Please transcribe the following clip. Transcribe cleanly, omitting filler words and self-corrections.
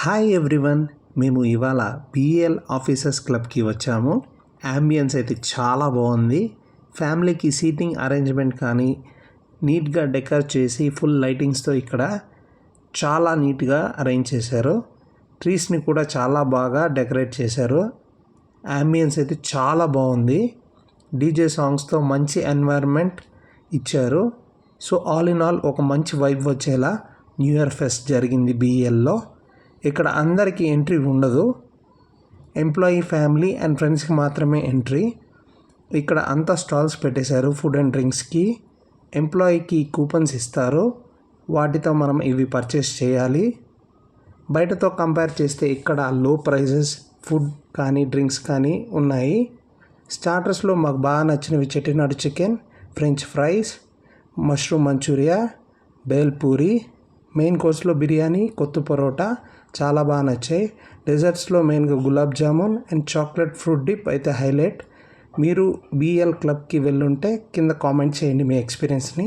Hi everyone, మేము ఇవాళ BL officers క్లబ్కి వచ్చాము. యాంబియన్స్ అయితే చాలా బాగుంది. ఫ్యామిలీకి సీటింగ్ అరేంజ్మెంట్ కానీ నీట్గా డెకర్ చేసి ఫుల్ లైటింగ్స్తో ఇక్కడ చాలా నీట్గా అరేంజ్ చేశారు. ట్రీస్ని కూడా చాలా బాగా డెకరేట్ చేశారు. యాంబియన్స్ అయితే చాలా బాగుంది. డీజే సాంగ్స్తో మంచి ఎన్వైర్న్మెంట్ ఇచ్చారు. సో ఆల్ ఇన్ ఆల్ ఒక మంచి వైబ్ వచ్చేలా న్యూ ఇయర్ ఫెస్ట్ జరిగింది బిఎల్లో. ఇక్కడ అందరికీ ఎంట్రీ ఉండదు. ఎంప్లాయీ, ఫ్యామిలీ అండ్ ఫ్రెండ్స్కి మాత్రమే ఎంట్రీ. ఇక్కడ అంతా స్టాల్స్ పెట్టేశారు ఫుడ్ అండ్ డ్రింక్స్కి. ఎంప్లాయీకి కూపన్స్ ఇస్తారు, వాటితో మనం ఇవి పర్చేస్ చేయాలి. బయటతో కంపేర్ చేస్తే ఇక్కడ లో ప్రైజెస్ ఫుడ్ కానీ డ్రింక్స్ కానీ ఉన్నాయి. స్టార్టర్స్లో మాకు బాగా నచ్చినవి Chettinad chicken, French fries, mushroom Manchuria, bhel puri. Main కోర్స్లో బిర్యానీ, కొత్తు పరోటా చాలా బాగా నచ్చాయి. డెజర్ట్స్లో మెయిన్గా gulab jamun and chocolate fruit dip అయితే హైలైట్. మీరు బిఎల్ క్లబ్కి వెళ్ళుంటే కింద కామెంట్ చేయండి మీ ఎక్స్పీరియన్స్ని.